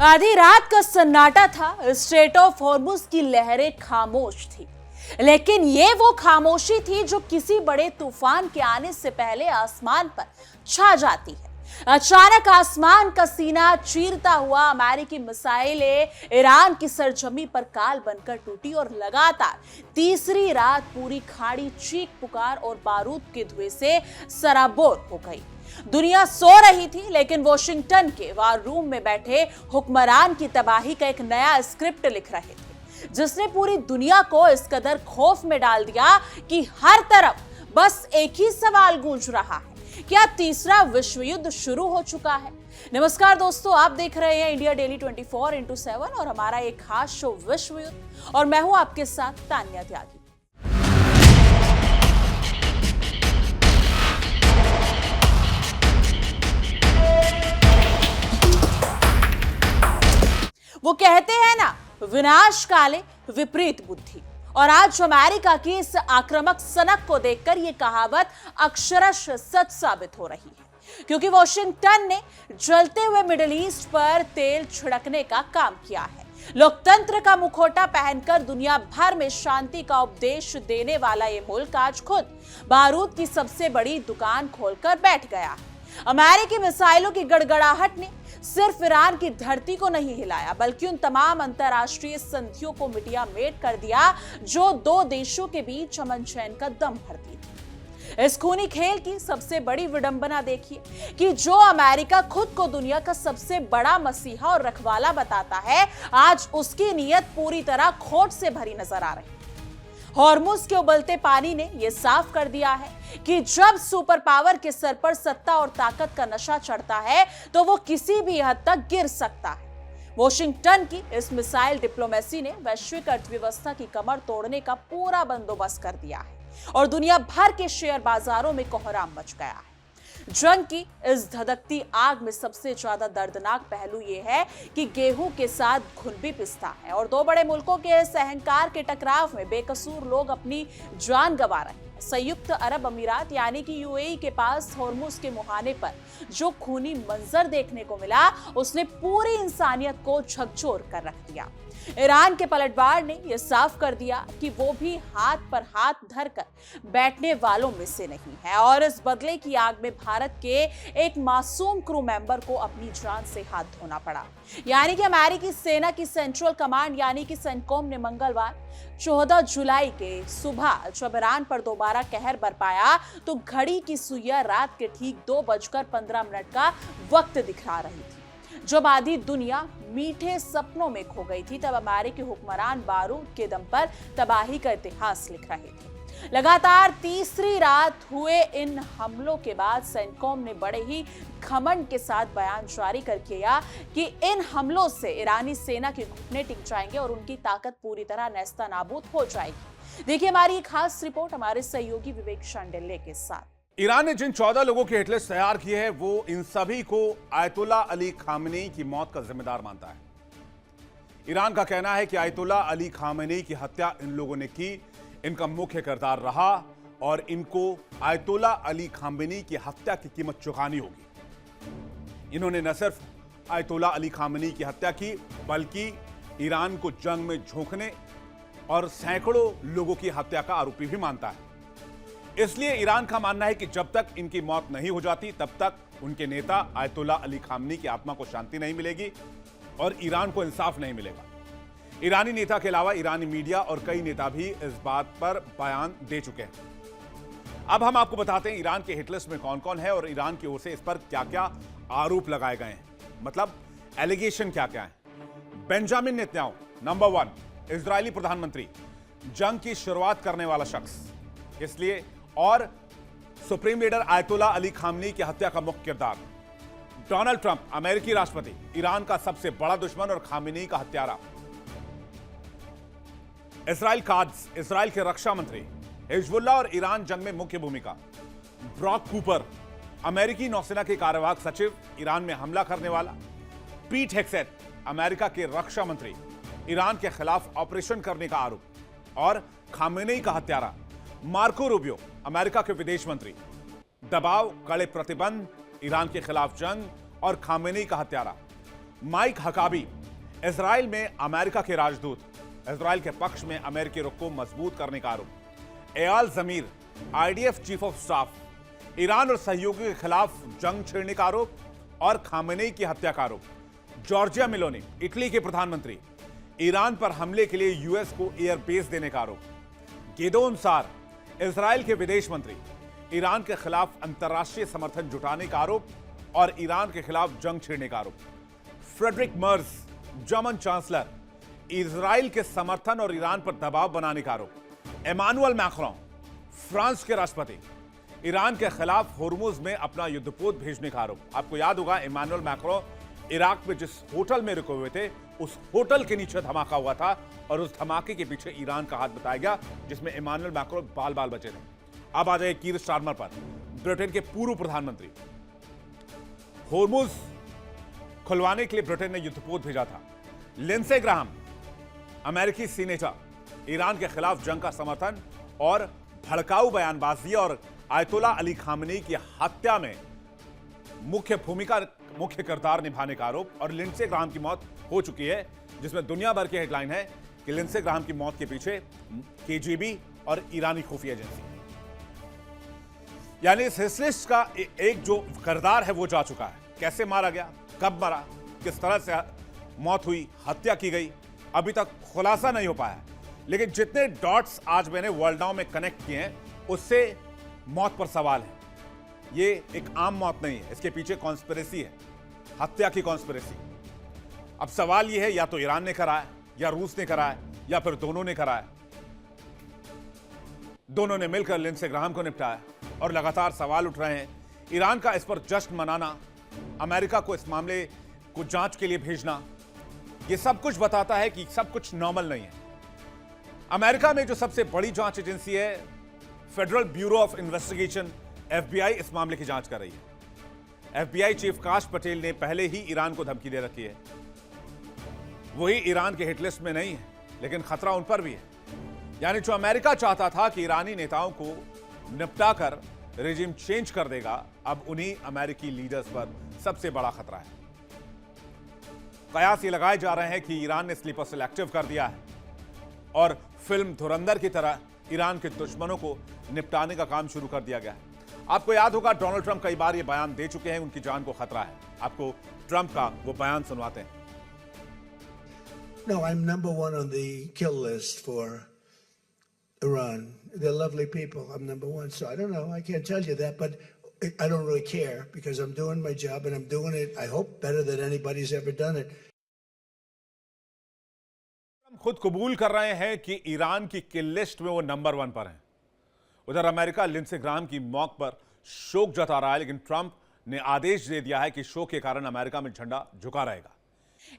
आधी रात का सन्नाटा था। स्ट्रेट ऑफ हॉर्मुज की लहरें खामोश थी, लेकिन ये वो खामोशी थी जो किसी बड़े तूफान के आने से पहले आसमान पर छा जाती है। अचानक आसमान का सीना चीरता हुआ अमेरिकी मिसाइलें ईरान की सरजमी पर काल बनकर टूटी और लगातार तीसरी रात पूरी खाड़ी चीख पुकार और बारूद के धुएं से सराबोर हो गई। दुनिया सो रही थी, लेकिन वॉशिंगटन के वार रूम में बैठे हुक्मरान की तबाही का एक नया स्क्रिप्ट लिख रहे थे, जिसने पूरी दुनिया को इस कदर खौफ में डाल दिया कि हर तरफ बस एक ही सवाल गूंज रहा है, क्या तीसरा विश्व युद्ध शुरू हो चुका है? नमस्कार दोस्तों, आप देख रहे हैं इंडिया डेली 24x7 और हमारा एक खास शो विश्व युद्ध, और मैं हूं आपके साथ तान्या त्यागी। वो कहते हैं ना, विनाश काले विपरीत बुद्धि, और आज अमेरिका की इस आक्रामक सनक को देखकर यह कहावत अक्षरश सच साबित हो रही है, क्योंकि वॉशिंगटन ने जलते हुए मिडिल ईस्ट पर तेल छिड़कने का काम किया है। लोकतंत्र का मुखौटा पहनकर दुनिया भर में शांति का उपदेश देने वाला ये मुल्क आज खुद बारूद की सबसे बड़ी दुकान खोलकर बैठ गया है। अमेरिकी मिसाइलों की गड़गड़ाहट ने सिर्फ ईरान की धरती को नहीं हिलाया, बल्कि उन तमाम अंतर्राष्ट्रीय संधियों को मिटिया मेट कर दिया जो दो देशों के बीच अमन चैन का दम भरती थी। इस खूनी खेल की सबसे बड़ी विडंबना देखिए कि जो अमेरिका खुद को दुनिया का सबसे बड़ा मसीहा और रखवाला बताता है, आज उसकी नीयत पूरी तरह खोट से भरी नजर आ रही है। हॉर्मुज के उबलते पानी ने यह साफ कर दिया है कि जब सुपर पावर के सर पर सत्ता और ताकत का नशा चढ़ता है तो वो किसी भी हद तक गिर सकता है। वॉशिंगटन की इस मिसाइल डिप्लोमेसी ने वैश्विक अर्थव्यवस्था की कमर तोड़ने का पूरा बंदोबस्त कर दिया है और दुनिया भर के शेयर बाजारों में कोहराम मच गया है। जंग की इस धधकती आग में सबसे ज्यादा दर्दनाक पहलू यह है कि गेहूं के साथ घुन भी पिसता है, और दो बड़े मुल्कों के इस अहंकार के टकराव में बेकसूर लोग अपनी जान गंवा रहे हैं। संयुक्त अरब अमीरात यानी कि यूएई के पास हॉर्मुज के मुहाने पर जो खूनी मंजर देखने को मिला, उसने पूरी इंसानियत को झकझोर कर रख दिया। ईरान के पलटवार ने यह साफ कर दिया कि वो भी हाथ पर हाथ धरकर बैठने वालों में से नहीं है, और इस बदले की आग में भारत के एक मासूम क्रू मेंबर को अपनी जान से हाथ धोना पड़ा। यानी कि अमेरिकी सेना की सेंट्रल कमांड यानी कि सेंटकॉम ने मंगलवार 14 जुलाई के सुबह जब ईरान पर दोबारा कहर बरपाया, तो घड़ी की सुइयां रात के ठीक 2:15 का वक्त दिखा रही थी। जब आधी दुनिया मीठे सपनों में खो गई थी, तब अमेरिकी हुक्मरान बारूद के दम पर तबाही का इतिहास लिख रहे थे। लगातार तीसरी रात हुए इन हमलों के बाद सेंटकॉम ने बड़े ही घमंड के साथ बयान जारी कर किया कि इन हमलों से ईरानी सेना के घुटने टिक जाएंगे और उनकी ताकत पूरी तरह नेस्तनाबूद हो जाएगी। देखिए हमारी खास रिपोर्ट हमारे सहयोगी विवेक शांडिल्य के साथ। ईरान ने जिन 14 लोगों के हिटलिस्ट तैयार किए हैं, वो इन सभी को आयतुल्ला अली खामेनी की मौत का जिम्मेदार मानता है। ईरान का कहना है कि आयतुल्ला अली खामेनी की हत्या इन लोगों ने की, इनका मुख्य किरदार रहा, और इनको आयतुल्ला अली खामेनी की हत्या की कीमत चुकानी होगी। इन्होंने न सिर्फ आयतुल्ला अली खामेनी की हत्या की, बल्कि ईरान को जंग में झोंकने और सैकड़ों लोगों की हत्या का आरोपी भी मानता है। इसलिए ईरान का मानना है कि जब तक इनकी मौत नहीं हो जाती, तब तक उनके नेता आयतुल्ला अली खामेनी की आत्मा को शांति नहीं मिलेगी और ईरान को इंसाफ नहीं मिलेगा। ईरानी नेता के अलावा ईरानी मीडिया और कई नेता भी इस बात पर बयान दे चुके हैं। अब हम आपको बताते हैं ईरान के हिटलिस्ट में कौन कौन है और ईरान की ओर से इस पर क्या क्या आरोप लगाए गए हैं, मतलब एलिगेशन क्या क्या है। बेंजामिन नेतन्याहू नंबर 1, इजरायली प्रधानमंत्री, जंग की शुरुआत करने वाला शख्स, इसलिए, और supreme leader ayatollah Ali Khamenei की हत्या का मुख्य किरदार। डोनाल्ड ट्रंप, अमेरिकी राष्ट्रपति, ईरान का सबसे बड़ा दुश्मन और खामेनी का हत्यारा। इस्राइल काद्स, इस्राइल के रक्षा मंत्री। हिजबुल्लाह और ईरान जंग में मुख्य भूमिका। ब्रॉक कूपर, अमेरिकी नौसेना के कार्यवाहक सचिव, ईरान में हमला करने वाला। पीट हेग्सेथ, अमेरिका के रक्षा मंत्री, ईरान के खिलाफ ऑपरेशन करने का आरोप और खामेनी का हत्यारा। मार्को रूबियो, अमेरिका के विदेश मंत्री, दबाव, कड़े प्रतिबंध, ईरान के खिलाफ जंग और खामेनी का हत्यारा। माइक हकाबी इजराइल में अमेरिका के राजदूत, इजराइल के पक्ष में अमेरिकी रुख को मजबूत करने का आरोप। Eyal Zamir IDF chief of staff, Iran और सहयोगियों के खिलाफ जंग छेड़ने का आरोप और खामेनेई की हत्या का आरोप। जॉर्जिया मेलोनी इटली के प्रधानमंत्री, ईरान पर हमले के लिए यूएस को एयर बेस देने का आरोप। गिदोन सार इजराइल के विदेश मंत्री, ईरान के खिलाफ अंतर्राष्ट्रीय समर्थन जुटाने का आरोप और ईरान के खिलाफ जंग छेड़ने का आरोप। Friedrich Merz German chancellor, Israel के समर्थन और ईरान पर दबाव बनाने का आरोप। एमानुएल मैक्रोन फ्रांस के राष्ट्रपति, ईरान के खिलाफ होर्मुज में अपना युद्धपोत भेजने का आरोप। आपको याद होगा एमानुएल मैक्रोन इराक में जिस होटल में रुके हुए थे, उस होटल के नीचे धमाका हुआ था और उस धमाके के पीछे ईरान का हाथ बताया गया, जिसमें एमानुएल मैक्रोन बाल बाल बचे थे। अब आ जाए कीर स्टारमर पर, ब्रिटेन के पूर्व प्रधानमंत्री। होर्मुज खुलवाने के लिए ब्रिटेन ने युद्धपोत भेजा था। लिंडसे ग्राहम अमेरिकी सीनेटर, ईरान के खिलाफ जंग का समर्थन और भड़काऊ बयानबाजी और आयतुल्ला अली खामेनी की हत्या में मुख्य किरदार निभाने का आरोप। और लिंडसे ग्राहम की मौत हो चुकी है, जिसमें दुनिया भर की हेडलाइन है कि लिंडसे ग्राहम की मौत के पीछे केजीबी और ईरानी खुफिया एजेंसी, यानी इस हिटलिस्ट का एक जो किरदार है वो जा चुका है। कैसे मारा गया, कब मरा, किस तरह से मौत हुई, हत्या की गई, अभी तक खुलासा नहीं हो पाया। लेकिन जितने डॉट्स आज मैंने वर्ल्ड नाउ में कनेक्ट किए हैं, उससे मौत पर सवाल है। ये एक आम मौत नहीं है, इसके पीछे कॉन्स्पिरेसी है, हत्या की कॉन्स्पिरेसी। अब सवाल यह है, या तो ईरान ने कराया, या रूस ने कराया, या फिर दोनों ने कराया। दोनों ने मिलकर लिंडसे ग्राहम को निपटाया और लगातार सवाल उठ रहे हैं। ईरान का इस पर जश्न मनाना, अमेरिका को इस मामले को जांच के लिए भेजना, यह सब कुछ बताता है कि सब कुछ नॉर्मल नहीं है। अमेरिका में जो सबसे बड़ी जांच एजेंसी है, federal bureau of investigation FBI, इस मामले की जांच कर रही है। एफबीआई चीफ काश पटेल ने पहले ही ईरान को धमकी दे रखी है। वही ईरान के हिटलिस्ट में नहीं है, लेकिन खतरा उन पर भी है। यानी जो अमेरिका चाहता था कि ईरानी नेताओं को निपटाकर रेजिम चेंज कर देगा, अब उन्हीं अमेरिकी लीडर्स पर सबसे बड़ा खतरा है। कयास ये लगाए जा रहे हैं कि ईरान ने स्लीपर सेल एक्टिव कर दिया है और फिल्म धुरंधर की तरह ईरान के दुश्मनों को निपटाने का काम शुरू कर दिया गया है। आपको याद होगा डोनाल्ड ट्रंप कई बार ये बयान दे चुके हैं, उनकी जान को खतरा है। आपको ट्रंप का वो बयान सुनवाते हैं। No, I'm number one on the kill list for Iran. They're lovely people. I'm number one. So I don't know. I can't tell you that, but I don't really care because I'm doing my job and I'm doing it, I hope, better than anybody's ever done it. खुद कबूल कर रहे हैं कि Iran की किल list में वो number 1 पर हैं। उधर अमेरिका लिंडसे ग्राहम की मौत पर शोक जता रहा है, लेकिन ट्रंप ने आदेश दे दिया है कि शोक के कारण अमेरिका में झंडा झुका रहेगा।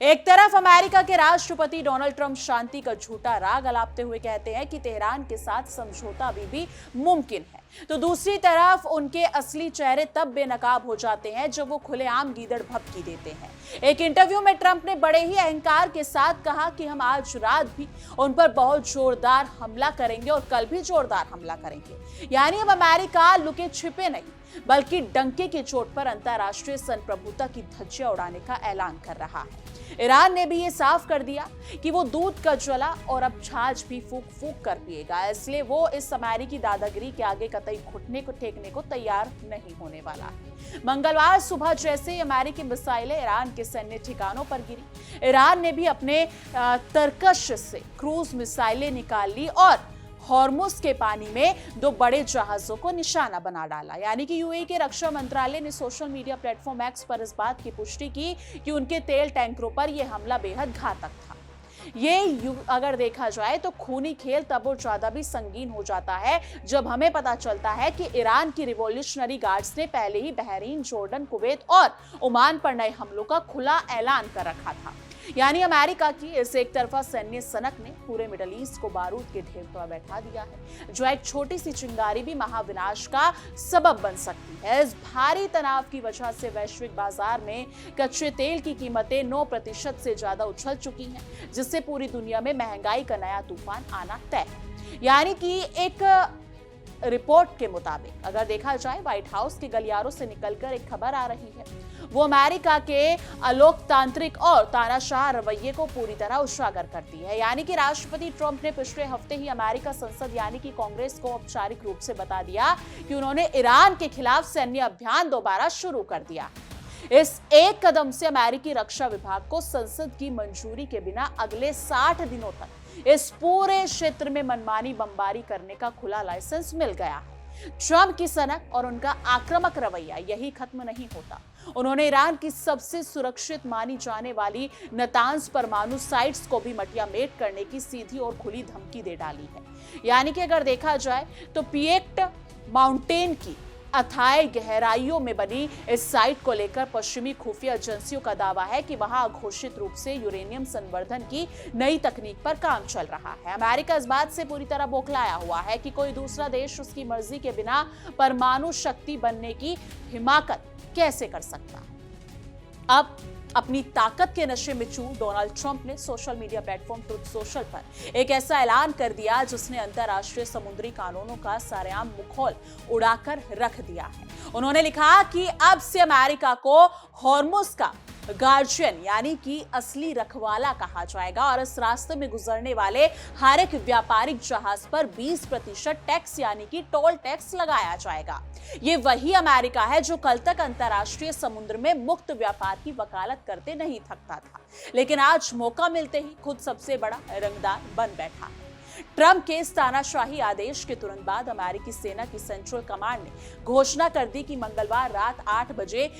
एक तरफ अमेरिका के राष्ट्रपति डोनाल्ड ट्रंप शांति का झूठा राग अलापते हुए कहते हैं कि तेहरान के साथ समझौता अभी भी मुमकिन है, तो दूसरी तरफ उनके असली चेहरे तब बेनकाब हो जाते हैं जब वो खुलेआम गीदड़ भभकी देते हैं। एक इंटरव्यू में ट्रंप ने बड़े ही अहंकार के साथ कहा कि हम आज रात भी उन पर बहुत जोरदार हमला करेंगे और कल भी जोरदार हमला करेंगे। यानी अब अमेरिका लुके छिपे नहीं, बल्कि डंके की चोट पर अंतर्राष्ट्रीय संप्रभुता की धज्जियां उड़ाने का ऐलान कर रहा है। ईरान ने भी ये साफ कर दिया कि वो दूध का जला और अब छाछ भी फूक फूक कर पिएगा, इसलिए वो इस अमेरिकी दादागिरी के आगे कतई घुटने को टेकने को तैयार नहीं होने वाला है। मंगलवार सुबह जैसे ही अमेरिकी मिसाइलें ईरान के सैन्य ठिकानों पर गिरी, ईरान ने भी अपने तरकश से क्रूज मिसाइलें निकाल ली और हॉर्मुज के पानी में 2 बड़े जहाजों को निशाना बना डाला। यानी कि यूएई के रक्षा मंत्रालय ने सोशल मीडिया प्लेटफॉर्म एक्स पर इस बात की पुष्टि की कि उनके तेल टैंकरों पर यह हमला बेहद घातक था। ये अगर देखा जाए तो खूनी खेल तब और ज्यादा भी संगीन हो जाता है जब हमें पता चलता है कि ईरान की रिवॉल्यूशनरी गार्ड्स ने पहले ही बहरीन, जॉर्डन, कुवैत और ओमान पर नए हमलों का खुला ऐलान कर रखा था। यानी अमेरिका की इस एक तरफा सैन्य सनक ने पूरे मिडल ईस्ट को बारूद के ढेर पर बैठा दिया है, जो एक छोटी सी चिंगारी भी महाविनाश का सबब बन सकती है। इस भारी तनाव की वजह से वैश्विक बाजार में कच्चे तेल की कीमतें 9% से ज्यादा उछल चुकी हैं, जिससे पूरी दुनिया में महंगाई का नया तूफान आना तय है। यानी कि एक रिपोर्ट के मुताबिक अगर देखा जाए, व्हाइट हाउस के गलियारों से निकलकर एक खबर आ रही है, वो अमेरिका के अलोकतांत्रिक और तानाशाह रवैये को पूरी तरह उजागर करती है। यानी कि राष्ट्रपति ट्रंप ने पिछले हफ्ते ही अमेरिका संसद यानी कि कांग्रेस को औपचारिक रूप से बता दिया कि उन्होंने ईरान के खिलाफ सैन्य अभियान दोबारा शुरू कर दिया। इस एक कदम से अमेरिकी रक्षा विभाग को संसद की मंजूरी के बिना अगले 60 दिनों तक इस पूरे क्षेत्र में मनमानी बमबारी करने का खुला लाइसेंस मिल गया है। ट्रंप की सनक और उनका आक्रामक रवैया यही खत्म नहीं होता। उन्होंने ईरान की सबसे सुरक्षित मानी जाने वाली नतांज परमाणु साइट्स को भी मटियामेट करने की सीधी और खुली धमकी दे डाली है। यानी कि अगर देखा जाए तो पिएक्ट माउंटेन की अथाह गहराइयों में बनी इस साइट को लेकर पश्चिमी खुफिया एजेंसियों का दावा है कि वहां अघोषित रूप से यूरेनियम संवर्धन की नई तकनीक पर काम चल रहा है। अमेरिका इस बात से पूरी तरह बौखलाया हुआ है कि कोई दूसरा देश उसकी मर्जी के बिना परमाणु शक्ति बनने की हिमाकत कैसे कर सकता है। अब अपनी ताकत के नशे में चूर डोनाल्ड ट्रंप ने social media platform truth social पर एक ऐसा ऐलान कर दिया जिसने अंतर्राष्ट्रीय समुद्री कानूनों का सरेआम मुखौल उड़ाकर रख दिया है। उन्होंने लिखा कि अब से अमेरिका को हॉर्मुज का गार्जियन यानी कि असली रखवाला कहा जाएगा और इस रास्ते में गुजरने वाले हर एक व्यापारिक जहाज पर 20% टैक्स यानी कि टोल टैक्स लगाया जाएगा। ये वही अमेरिका है जो कल तक अंतर्राष्ट्रीय समुद्र में मुक्त व्यापार की वकालत करते नहीं थकता था, लेकिन आज मौका मिलते ही खुद सबसे बड़ा रंगदार बन बैठा। ट्रंप के इस तानाशाही आदेश के तुरंत बाद अमेरिकी सेना की सेंट्रल कमांड ने घोषणा कर दी कि मंगलवार रात 8 बजे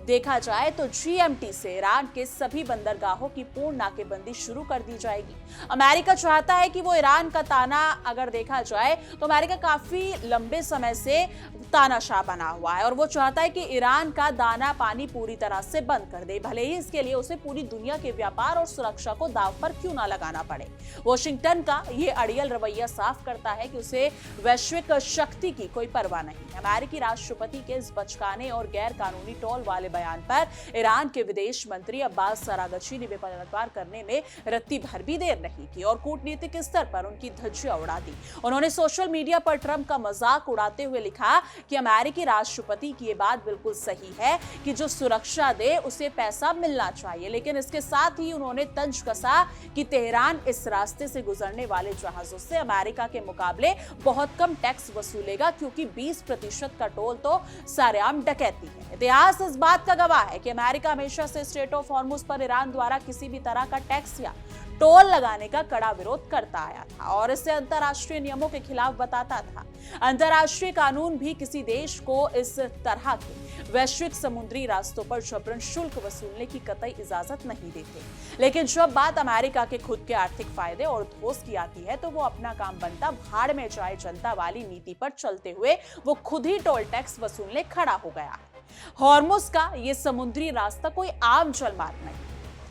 देखा जाए तो GMT से ईरान के सभी बंदरगाहों की पूर्ण नाकेबंदी शुरू कर दी जाएगी। अमेरिका चाहता है कि वो ईरान का ताना अगर देखा जाए तो अमेरिका काफी लंबे समय से तानाशाह बना हुआ है और वो चाहता है कि ईरान का दाना पानी पूरी तरह से बंद कर दे, भले ही इसके लिए उसे पूरी दुनिया के व्यापार और सुरक्षा को दांव पर क्यों ना लगाना पड़े। वॉशिंगटन का ये अड़ियल रवैया साफ करता है कि उसे वैश्विक शक्ति की कोई परवाह नहीं। अमेरिकी राष्ट्रपति के इस बचकाने और गैर कानूनी टोल वाले बयान पर ईरान के विदेश मंत्री अब्बास अरागची ने पलटवार करने में रत्ती भर भी देर नहीं की और कूटनीतिक स्तर पर उनकी धज्जियां उड़ा दी। उन्होंने सोशल मीडिया पर ट्रंप का मजाक उड़ाते हुए लिखा कि अमेरिकी राष्ट्रपति की ये बात बिल्कुल सही है कि जो सुरक्षा दे उसे पैसा मिलना चाहिए, लेकिन इसके साथ ही उन्होंने तंज कसा कि तेहरान इस रास्ते से गुजरने वाले जहाजों से अमेरिका के मुकाबले बहुत कम टैक्स वसूलेगा क्योंकि 20% का टोल तो सरेआम डकैती है। इतिहास इस बात का गवाह है कि अमेरिका हमेशा से स्ट्रेट ऑफ हॉर्मुज पर ईरान द्वारा किसी भी तरह का टैक्स या टोल लगाने का कड़ा विरोध करता आया था और इसे अंतर्राष्ट्रीय नियमों के खिलाफ बताता था। अंतर्राष्ट्रीय कानून भी किसी देश को इस तरह के वैश्विक समुद्री रास्तों पर जबरन शुल्क वसूलने की कतई इजाजत नहीं देते, लेकिन जब बात अमेरिका के खुद के आर्थिक फायदे और धोस की आती है तो वो अपना काम बनता भाड़ में जाए जनता वाली नीति पर चलते हुए वो खुद ही टोल टैक्स वसूलने खड़ा हो गया है। हॉर्मुज का ये समुद्री रास्ता कोई आम जलमार्ग नहीं,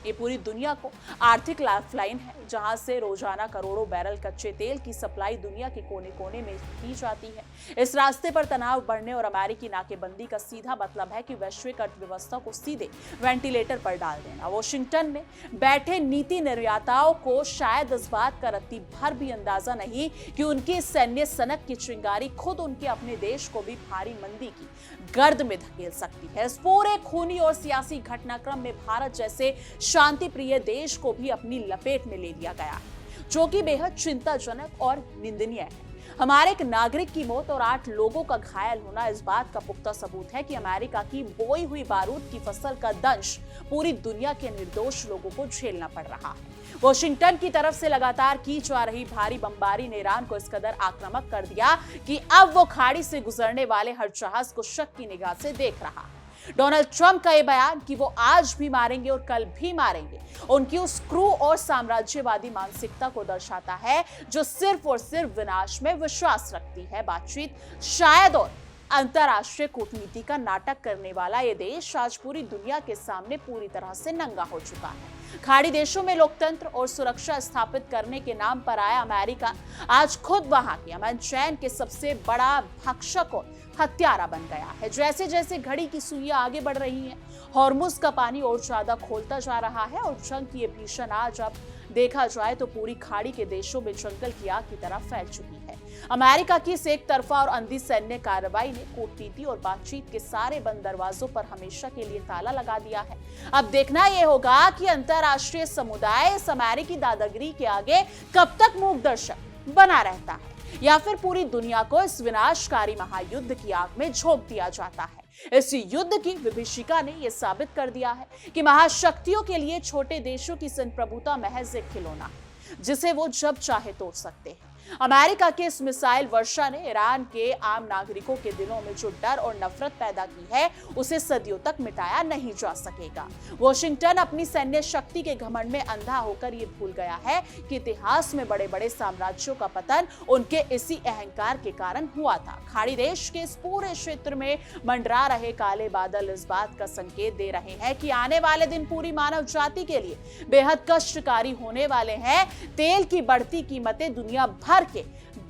ये पूरी दुनिया को आर्थिक लाइफलाइन है जहां से रोजाना करोड़ों बैरल कच्चे तेल की सप्लाई दुनिया के कोने कोने में की जाती है। इस रास्ते पर तनाव बढ़ने और अमेरिकी नाकेबंदी का सीधा मतलब है कि वैश्विक अर्थव्यवस्था को सीधे वेंटिलेटर पर डाल देना। वॉशिंगटन में बैठे नीति निर्माताओं को शायद इस बात का रत्ती भर भी अंदाजा नहीं कि उनकी सैन्य सनक की चिंगारी खुद उनके अपने देश को भी भारी मंदी की गर्द में धकेल सकती है। इस पूरे खूनी और सियासी घटनाक्रम में भारत जैसे शांति प्रिय देश को भी अपनी लपेट में ले लिया गया है, जो कि बेहद चिंताजनक और निंदनीय है। हमारे एक नागरिक की मौत और 8 लोगों का घायल होना इस बात का पुख्ता सबूत है कि अमेरिका की बोई हुई बारूद की फसल का दंश पूरी दुनिया के निर्दोष लोगों को झेलना पड़ रहा है। वॉशिंगटन की तरफ से लगातार की जा रही भारी बमबारी ने ईरान को इस कदर आक्रामक कर दिया कि अब वो खाड़ी से गुजरने वाले हर जहाज को शक की निगाह से देख रहा है। डोनाल्ड ट्रंप का यह बयान कि वो आज भी मारेंगे और कल भी मारेंगे उनकी उस क्रू और साम्राज्यवादी मानसिकता को दर्शाता है जो सिर्फ और सिर्फ विनाश में विश्वास रखती है। बातचीत शायद और अंतर्राष्ट्रीय कूटनीति का नाटक करने वाला ये देश आज पूरी दुनिया के सामने पूरी तरह से नंगा हो चुका है। खाड़ी देशों में लोकतंत्र और सुरक्षा स्थापित करने के नाम पर आया अमेरिका आज खुद वहां के अमन चैन के सबसे बड़ा भक्षक और हत्यारा बन गया है। जैसे जैसे घड़ी की सुइयां आगे बढ़ रही हैं, हॉर्मुज का पानी और ज्यादा खोलता जा रहा है और जंग की ये भीषण आज अब देखा जाए तो पूरी खाड़ी के देशों में जंगल की आग की तरह फैल चुकी है। है। अमेरिका की इस एक तरफा और अंधी सैन्य कार्रवाई ने कूटनीति और बातचीत के सारे बंद दरवाजों पर हमेशा के लिए ताला लगा दिया है। अब देखना यह होगा कि अंतरराष्ट्रीय समुदाय इस अमेरिकी दादागिरी के आगे कब तक मूकदर्शक बना रहता है या फिर पूरी दुनिया को इस विनाशकारी महायुद्ध की आग में झोंक दिया जाता है। इस युद्ध की विभीषिका ने यह साबित कर दिया है कि महाशक्तियों के लिए छोटे देशों की संप्रभुता महज एक खिलौना है जिसे वो जब चाहे तोड़ सकते हैं। अमेरिका के इस मिसाइल वर्षा ने ईरान के आम नागरिकों के दिलों में जो डर और नफरत पैदा की है उसे सदियों तक मिटाया नहीं जा सकेगा। वॉशिंगटन अपनी सैन्य शक्ति के घमंड में अंधा होकर ये भूल गया है कि इतिहास में बड़े बड़े साम्राज्यों का पतन उनके इसी अहंकार के कारण हुआ था। खाड़ी देश के इस पूरे क्षेत्र में मंडरा रहे काले बादल इस बात का संकेत दे रहे हैं कि आने वाले दिन पूरी मानव जाति के लिए बेहद कष्टकारी होने वाले हैं। तेल की बढ़ती कीमतें दुनिया भर के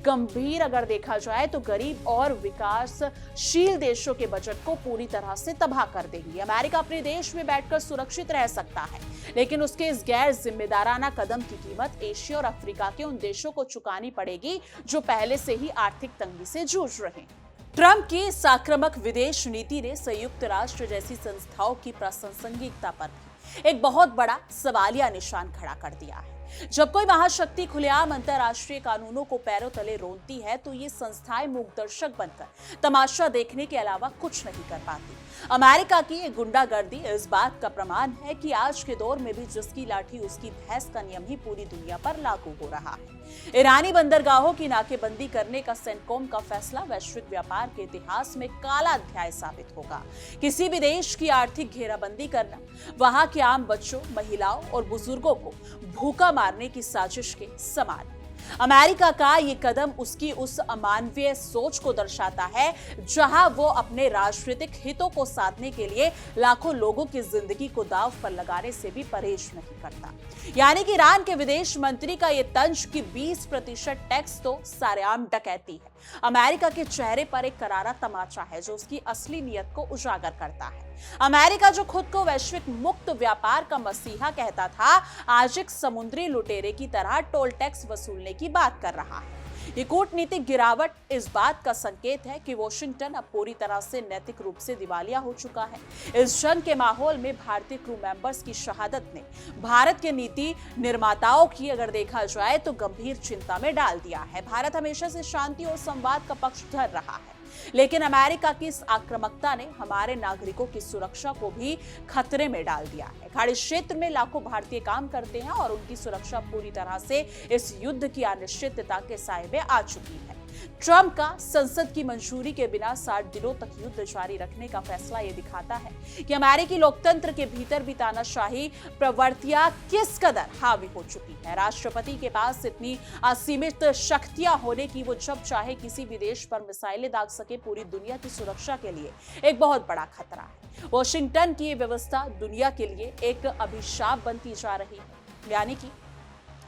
गंभीर अगर देखा जाए तो गरीब और विकासशील देशों के बजट को पूरी तरह से तबाह कर देगी। अमेरिका अपने देश में बैठकर सुरक्षित रह सकता है, लेकिन उसके इस गैर जिम्मेदाराना कदम की कीमत एशिया और अफ्रीका के उन देशों को चुकानी पड़ेगी जो पहले से ही आर्थिक तंगी से जूझ रहे हैं। ट्रंप की इस आक्रामक विदेश नीति ने संयुक्त राष्ट्र जैसी संस्थाओं की प्रासंगिकता पर भी एक बहुत बड़ा सवालिया निशान खड़ा कर दिया है। जब कोई महाशक्ति खुलेआम अंतरराष्ट्रीय कानूनों को पैरों तले रोनती है तो ये संस्थाएं मूकदर्शक बनकर तमाशा देखने के अलावा कुछ नहीं कर पाती। अमेरिका की ये गुंडागर्दी इस बात का प्रमाण है कि आज के दौर में भी जिसकी लाठी उसकी भैंस का नियम ही पूरी दुनिया पर लागू हो रहा है। ईरानी बंदरगाहों की नाकेबंदी करने का सेंटकॉम का फैसला वैश्विक व्यापार के इतिहास में काला अध्याय साबित होगा। किसी भी देश की आर्थिक घेराबंदी करना वहां के आम बच्चों, महिलाओं और बुजुर्गों को भूखा मारने की साजिश के समान। अमेरिका का ये कदम उसकी उस अमानवीय सोच को दर्शाता है जहां वो अपने राजनीतिक हितों को साधने के लिए लाखों लोगों की जिंदगी को दांव पर लगाने से भी परहेज नहीं करता। यानी कि ईरान के विदेश मंत्री का ये तंज कि 20% टैक्स तो सरेआम डकैती है, अमेरिका के चेहरे पर एक करारा तमाचा है जो उसकी असली नीयत को उजागर करता है। अमेरिका जो खुद को वैश्विक मुक्त व्यापार का मसीहा कहता था, आज एक समुद्री लुटेरे की तरह टोल टैक्स वसूलने की बात कर रहा है। ये कूटनीतिक गिरावट इस बात का संकेत है कि वॉशिंगटन अब पूरी तरह से नैतिक रूप से दिवालिया हो चुका है। इस जंग के माहौल में भारतीय क्रू मेंबर्स की शहादत ने भारत के नीति निर्माताओं की अगर देखा जाए तो गंभीर चिंता में डाल दिया है। भारत हमेशा से शांति और संवाद का पक्ष धर रहा है, लेकिन अमेरिका की इस आक्रामकता ने हमारे नागरिकों की सुरक्षा को भी खतरे में डाल दिया है। खाड़ी क्षेत्र में लाखों भारतीय काम करते हैं और उनकी सुरक्षा पूरी तरह से इस युद्ध की अनिश्चितता के साए में आ चुकी है। ट्रंप का संसद की मंजूरी के बिना 60 दिनों तक युद्ध जारी रखने का फैसला ये दिखाता है कि अमेरिकी लोकतंत्र के भीतर भी तानाशाही प्रवृत्तियां किस कदर हावी हो चुकी है। राष्ट्रपति के पास इतनी असीमित शक्तियां होने की वो जब चाहे किसी भी देश पर मिसाइलें दाग सके, पूरी दुनिया की सुरक्षा के लिए एक बहुत बड़ा खतरा है। वॉशिंगटन की ये व्यवस्था दुनिया के लिए एक अभिशाप बनती जा रही है। यानी कि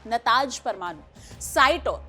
नताज परमाणु साइट और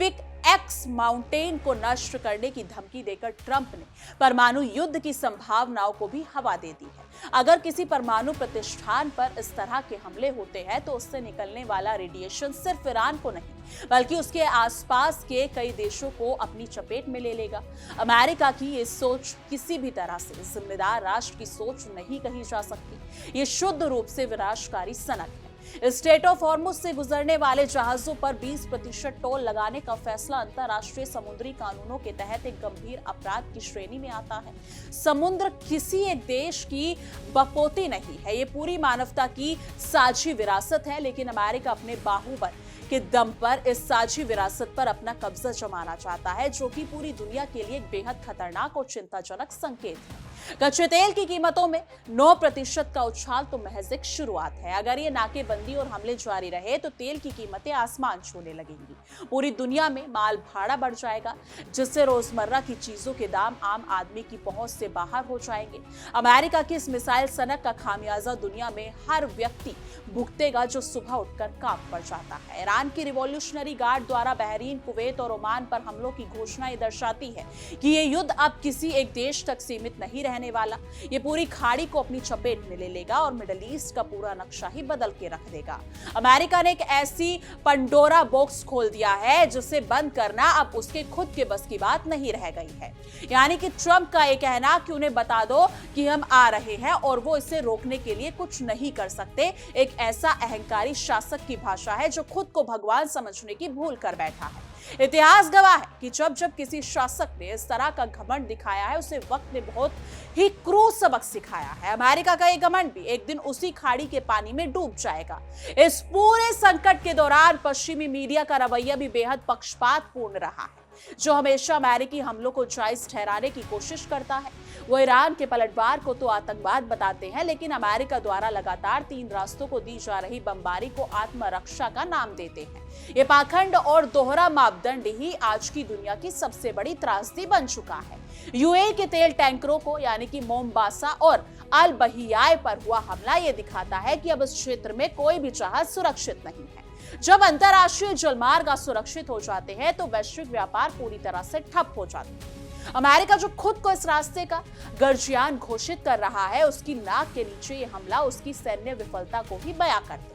पिक एक्स माउंटेन को नष्ट करने की धमकी देकर ट्रंप ने परमाणु युद्ध की संभावनाओं को भी हवा दे दी है। अगर किसी परमाणु प्रतिष्ठान पर इस तरह के हमले होते हैं तो उससे निकलने वाला रेडिएशन सिर्फ ईरान को नहीं बल्कि उसके आसपास के कई देशों को अपनी चपेट में ले लेगा। अमेरिका की ये सोच किसी भी तरह से जिम्मेदार राष्ट्र की सोच नहीं कही जा सकती। ये शुद्ध रूप से विनाशकारी सनक है। स्ट्रेट ऑफ हॉर्मुज से गुजरने वाले जहाजों पर 20% टोल लगाने का फैसला अंतरराष्ट्रीय समुद्री कानूनों के तहत एक गंभीर अपराध की श्रेणी में आता है। समुद्र किसी एक देश की बपोती नहीं है, ये पूरी मानवता की साझी विरासत है। लेकिन अमेरिका अपने बाहुबल के दम पर इस साझी विरासत पर अपना कब्जा जमाना चाहता है, जो कि पूरी दुनिया के लिए एक बेहद खतरनाक और चिंताजनक संकेत है। कच्चे तेल की कीमतों में 9% का उछाल तो महज एक शुरुआत है। अगर ये नाकेबंदी और हमले जारी रहे तो तेल की कीमतें आसमान छूने लगेंगी। पूरी दुनिया में माल भाड़ा बढ़ जाएगा, जिससे रोजमर्रा की चीजों के दाम आम आदमी की पहुंच से बाहर हो जाएंगे। अमेरिका की इस मिसाइल सनक का खामियाजा दुनिया में हर व्यक्ति भुगतेगा जो सुबह उठकर काम पर जाता है। ईरान की रिवॉल्यूशनरी गार्ड द्वारा बहरीन, कुवैत और ओमान पर हमलों की घोषणा ये दर्शाती है कि ये युद्ध अब किसी एक देश तक सीमित नहीं रहने रहने वाला। ये पूरी खाड़ी को अपनी चपेट में ले लेगा और मिडिल ईस्ट का पूरा नक्शा ही बदल के रख देगा। अमेरिका ने एक ऐसी पंडोरा बॉक्स खोल दिया है जिसे बंद करना अब उसके खुद के बस की बात नहीं रह गई है। यानी कि ट्रंप का ये कहना कि उन्हें बता दो कि हम आ रहे हैं और वो इसे रोकने के लिए कुछ नहीं कर सकते, एक ऐसा अहंकारी शासक की भाषा है जो खुद को भगवान समझने की भूल कर बैठा है। इतिहास गवाह है कि जब जब किसी शासक ने इस तरह का घमंड दिखाया है उसे वक्त ने बहुत ही क्रूर सबक सिखाया है। अमेरिका का ये घमंड भी एक दिन उसी खाड़ी के पानी में डूब जाएगा। इस पूरे संकट के दौरान पश्चिमी मीडिया का रवैया भी बेहद पक्षपातपूर्ण रहा है, जो हमेशा अमेरिकी हमलों को जायज ठहराने की कोशिश करता है। वो ईरान के पलटवार को तो आतंकवाद बताते हैं, लेकिन अमेरिका द्वारा लगातार 3 राष्ट्रों को दी जा रही बमबारी को आत्मरक्षा का नाम देते हैं। ये पाखंड और दोहरा मापदंड ही आज की दुनिया की सबसे बड़ी त्रासदी बन चुका है। यूएई के तेल टैंकरों को यानी कि मोमबासा और अल बहियाए पर हुआ हमला ये दिखाता है कि अब इस क्षेत्र में कोई भी जहाज सुरक्षित नहीं है। जब अंतरराष्ट्रीय जलमार्ग असुरक्षित हो जाते हैं तो वैश्विक व्यापार पूरी तरह से ठप हो जाता है। अमेरिका जो खुद को इस रास्ते का गर्जियान घोषित कर रहा है, उसकी नाक के नीचे ये हमला उसकी सैन्य विफलता को ही बयां करते हैं।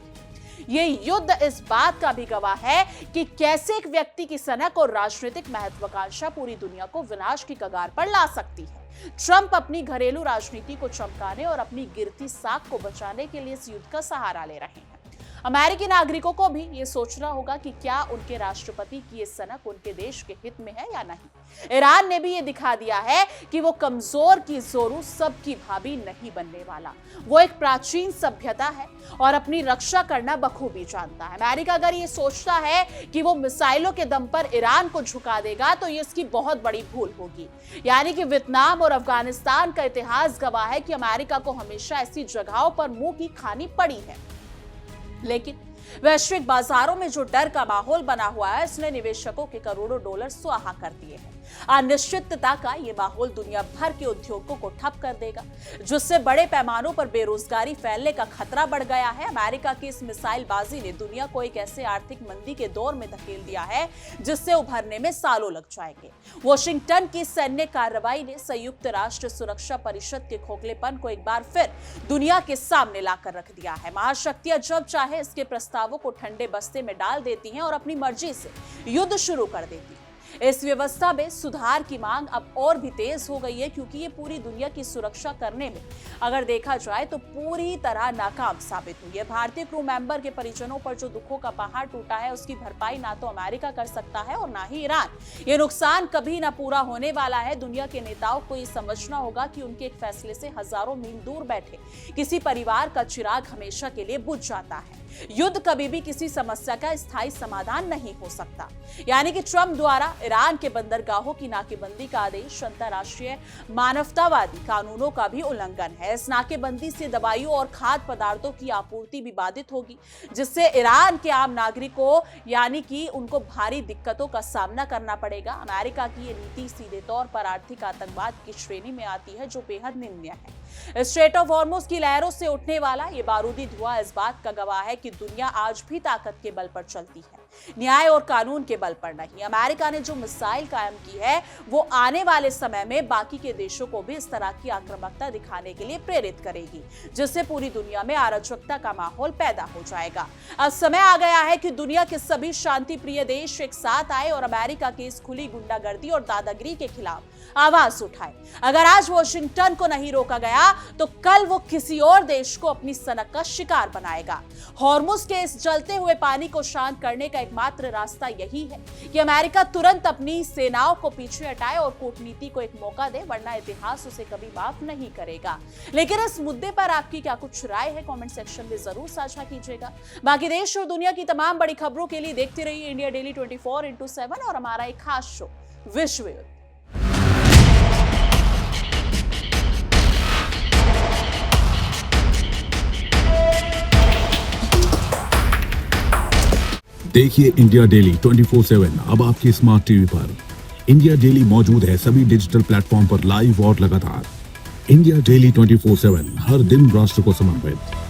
ये युद्ध इस बात का भी गवाह है कि कैसे एक व्यक्ति की सनक और राजनीतिक महत्वाकांक्षा पूरी दुनिया को विनाश की कगार पर ला सकती है। ट्रंप अपनी घरेलू राजनीति को चमकाने और अपनी गिरती साख को बचाने के लिए इस युद्ध का सहारा ले रहे हैं। अमेरिकी नागरिकों को भी ये सोचना होगा कि क्या उनके राष्ट्रपति की ये सनक उनके देश के हित में है या नहीं। ईरान ने भी ये दिखा दिया है कि वो कमजोर की जोरू सबकी भाभी नहीं बनने वाला। वो एक प्राचीन सभ्यता है और अपनी रक्षा करना बखूबी जानता है। अमेरिका अगर ये सोचता है कि वो मिसाइलों के दम पर ईरान को झुका देगा तो ये इसकी बहुत बड़ी भूल होगी। यानी कि वियतनाम और अफगानिस्तान का इतिहास गवाह है कि अमेरिका को हमेशा ऐसी जगहों पर मुंह की खानी पड़ी है। लेकिन वैश्विक बाजारों में जो डर का माहौल बना हुआ है, इसने निवेशकों के करोड़ों डॉलर स्वाहा कर दिए हैं। अनिश्चितता का ये माहौल दुनिया भर के उद्योगों को ठप कर देगा, जिससे बड़े पैमानों पर बेरोजगारी फैलने का खतरा बढ़ गया है। अमेरिका की इस मिसाइलबाजी ने दुनिया को एक ऐसे आर्थिक मंदी के दौर में धकेल दिया है जिससे उभरने में सालों लग जाएंगे। वॉशिंगटन की सैन्य कार्रवाई ने संयुक्त राष्ट्र सुरक्षा परिषद के खोखलेपन को एक बार फिर दुनिया के सामने लाकर रख दिया है। महाशक्तियां जब चाहे इसके प्रस्तावों को ठंडे बस्ते में डाल देती हैं और अपनी मर्जी से युद्ध शुरू कर देती हैं। इस व्यवस्था में सुधार की मांग अब और भी तेज हो गई है, क्योंकि ये पूरी दुनिया की सुरक्षा करने में अगर देखा जाए तो पूरी तरह नाकाम साबित हुई है। भारतीय क्रू मेंबर के परिजनों पर जो दुखों का पहाड़ टूटा है, उसकी भरपाई ना तो अमेरिका कर सकता है और ना ही ईरान। ये नुकसान कभी ना पूरा होने वाला है। दुनिया के नेताओं को ये समझना होगा कि उनके एक फैसले से हजारों मील दूर बैठे किसी परिवार का चिराग हमेशा के लिए बुझ जाता है। युद्ध कभी भी किसी समस्या का स्थायी समाधान नहीं हो सकता। यानी कि ट्रंप द्वारा ईरान के बंदरगाहों की नाकेबंदी का आदेश अंतरराष्ट्रीय मानवतावादी कानूनों का भी उल्लंघन है। इस नाकेबंदी से दवाइयों और खाद्य पदार्थों की आपूर्ति भी बाधित होगी, जिससे ईरान के आम नागरिकों यानी कि उनको भारी दिक्कतों का सामना करना पड़ेगा। अमेरिका की ये नीति सीधे तौर पर आर्थिक आतंकवाद की श्रेणी में आती है, जो बेहद निंदनीय है। स्ट्रेट ऑफ हॉर्मुज की लहरों से उठने वाला ये बारूदी धुआं इस बात का गवाह है कि दुनिया आज भी ताकत के बल पर चलती है, न्याय और कानून के बल पर नहीं। अमेरिका ने जो मिसाइल कायम की है, वो आने वाले समय में बाकी के देशों को भी इस तरह की आक्रामकता दिखाने के लिए प्रेरित करेगी, जिससे पूरी दुनिया में अराजकता का माहौल पैदा हो जाएगा। अब समय आ गया है कि दुनिया के सभी शांति प्रिय देश एक साथ आए और अमेरिका की इस खुली गुंडागर्दी और दादागिरी के खिलाफ आवाज उठाए। अगर आज वॉशिंगटन को नहीं रोका गया तो कल वो किसी और देश को अपनी सनक का शिकार बनाएगा। हॉर्मुज के इस जलते हुए पानी को शांत करने का एकमात्र रास्ता यही है कि अमेरिका तुरंत अपनी सेनाओं को पीछे हटाए और कूटनीति को एक मौका दे, वरना इतिहास उसे कभी माफ नहीं करेगा। लेकिन इस मुद्दे पर आपकी क्या कुछ राय है, कमेंट सेक्शन में जरूर साझा कीजिएगा। बाकी देश और दुनिया की तमाम बड़ी खबरों के लिए देखते रहिए इंडिया डेली 24x7 और हमारा एक खास शो विश्व युद्ध। देखिए इंडिया डेली 24/7 अब आपके स्मार्ट टीवी पर। इंडिया डेली मौजूद है सभी डिजिटल प्लेटफॉर्म पर लाइव और लगातार। इंडिया डेली 24/7 हर दिन राष्ट्र को समर्पित।